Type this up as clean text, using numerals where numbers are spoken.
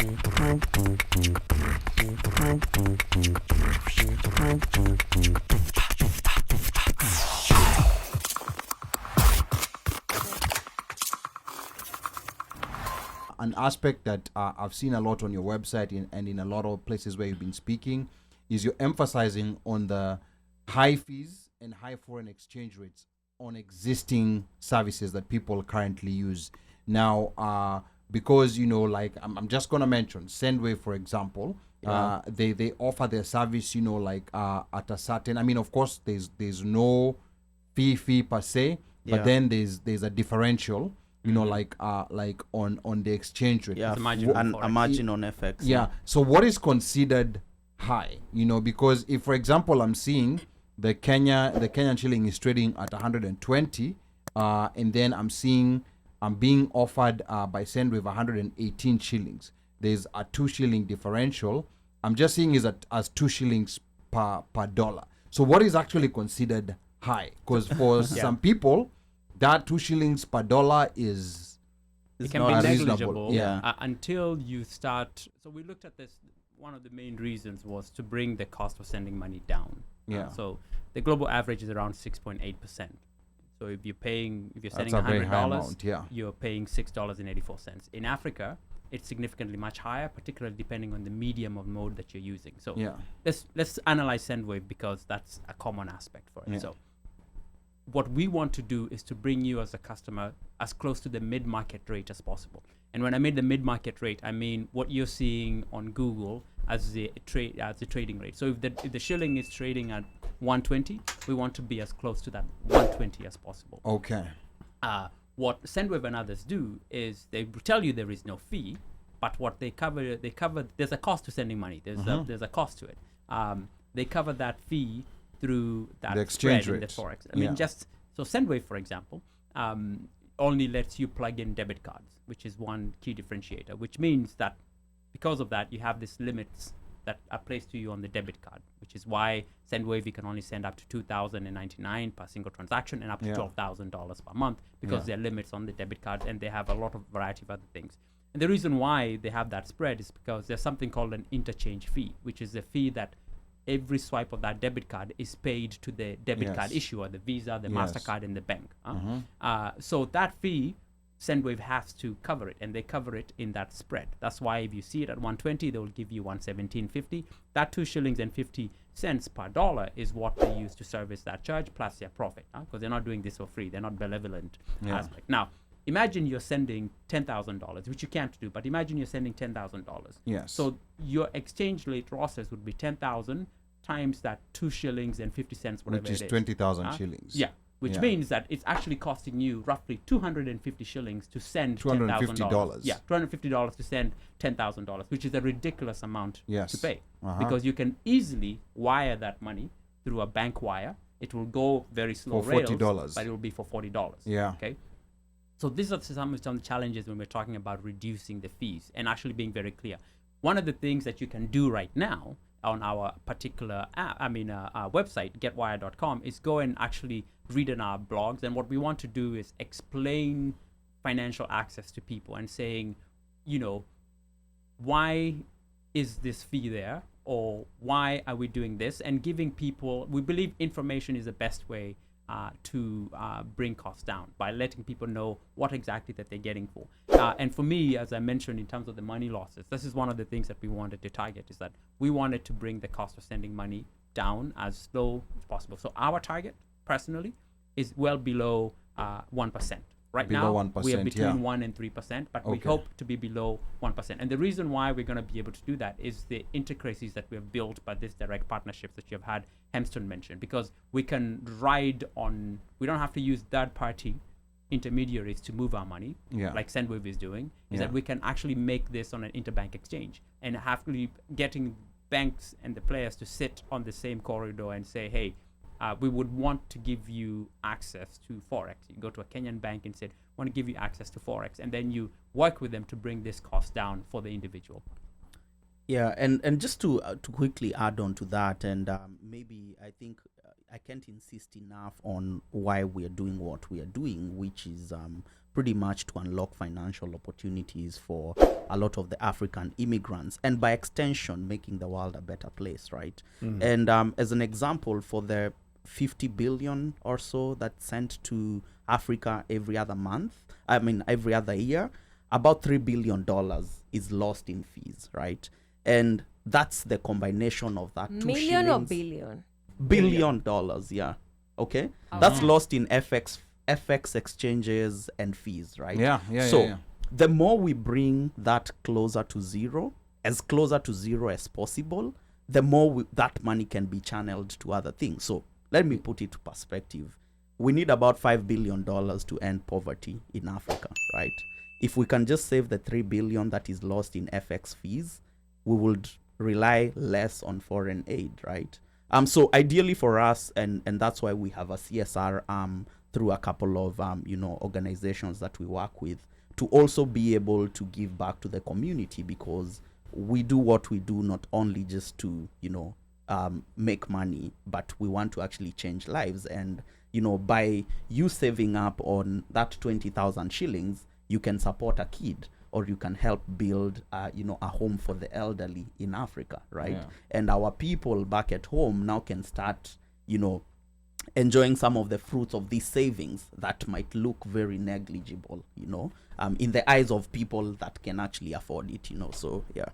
An aspect that I've seen a lot on your website and in a lot of places where you've been speaking is you're emphasizing on the high fees and high foreign exchange rates on existing services that people currently use. Now, because, like I'm just going to mention Sendwave, for example, they offer their service, at a certain, of course, there's no fee per se, but then there's a differential. Like on the exchange rate. Yeah, a margin on FX. Yeah. So what is considered high? Because if, for example, I'm seeing the Kenyan shilling is trading at 120, and then I'm being offered by Sendwave 118 shillings. There's a 2 shilling differential. I'm just seeing is as 2 shillings per dollar. So what is actually considered high? Because for some people, that 2 shillings per dollar is it can be negligible yeah. Until you start. So we looked at this. One of the main reasons was to bring the cost of sending money down. So the global average is around 6.8%. So if you're sending $100, you're paying $6.84. In Africa, it's significantly much higher, particularly depending on the medium or mode that you're using. So let's analyze Sendwave because that's a common aspect for it. Yeah. So what we want to do is to bring you as a customer as close to the mid-market rate as possible. And when I mean the mid-market rate, I mean what you're seeing on Google as the trading rate. So if the shilling is trading at 120, we want to be as close to that 120 as possible. Okay. What Sendwave and others do is they tell you there is no fee, but what they cover there's a cost to sending money. There's a cost to it. They cover that fee through that the exchange rate in the forex. So Sendwave, for example, only lets you plug in debit cards, which is one key differentiator, which means that because of that, you have these limits that are placed to you on the debit card, which is why Sendwave, you can only send up to $2,099 per single transaction and up to $12,000 per month because there are limits on the debit card and they have a lot of variety of other things. And the reason why they have that spread is because there's something called an interchange fee, which is a fee that every swipe of that debit card is paid to the debit card issuer, the Visa, the MasterCard, and the bank. So that fee, Sendwave has to cover it, and they cover it in that spread. That's why if you see it at 120, they will give you 117.50. That 2 shillings and 50 cents per dollar is what they use to service that charge plus their profit, because they're not doing this for free. They're not benevolent aspect. Now, imagine you're sending $10,000, which you can't do, but imagine you're sending $10,000. Yes. So your exchange rate losses would be 10,000 times that 2 shillings and 50 cents, whatever which is it is. 20,000 shillings. Yeah. Which means that it's actually costing you roughly 250 shillings to send $10,000. Yeah, $250 to send $10,000, which is a ridiculous amount to pay. Because you can easily wire that money through a bank wire. It will go very slow for rails, $40. but it will be for $40. Yeah. Okay. So these are some of the challenges when we're talking about reducing the fees and actually being very clear. One of the things that you can do right now on our particular website, getwire.com, is go and actually read in our blogs. And what we want to do is explain financial access to people and saying, why is this fee there, or why are we doing this, and giving people, we believe information is the best way to bring costs down, by letting people know what exactly that they're getting for. And for me, as I mentioned, in terms of the money losses, this is one of the things that we wanted to target, is that we wanted to bring the cost of sending money down as low as possible. So our target, personally, is well below 1%. Right below now, 1%, we are between 1 and 3%, but we hope to be below 1%. And the reason why we're going to be able to do that is the intricacies that we have built by this direct partnerships that you have had Hemston mention, because we can ride on, we don't have to use third-party intermediaries to move our money, like Sendwave is doing, is that we can actually make this on an interbank exchange, and have to be getting banks and the players to sit on the same corridor and say, hey, we would want to give you access to Forex. You go to a Kenyan bank and say, want to give you access to Forex, and then you work with them to bring this cost down for the individual. Yeah, and just to quickly add on to that, and maybe I think I can't insist enough on why we are doing what we are doing, which is pretty much to unlock financial opportunities for a lot of the African immigrants, and by extension, making the world a better place, right? And as an example, for the 50 billion or so that's sent to Africa every other year, about $3 billion is lost in fees, right? And that's the combination of that. Million or billion? $billion, yeah. Okay? That's lost in FX exchanges and fees, right? So the more we bring that closer to zero as possible, the more that money can be channeled to other things. So let me put it to perspective. We need about $5 billion to end poverty in Africa, right? If we can just save the $3 billion that is lost in FX fees, we would rely less on foreign aid, right? So ideally for us, and that's why we have a CSR arm through a couple of organizations that we work with, to also be able to give back to the community, because we do what we do not only just to make money, but we want to actually change lives. And by you saving up on that 20,000 shillings, you can support a kid, or you can help build a home for the elderly in Africa, right? And our people back at home now can start enjoying some of the fruits of these savings that might look very negligible, in the eyes of people that can actually afford it, so yeah.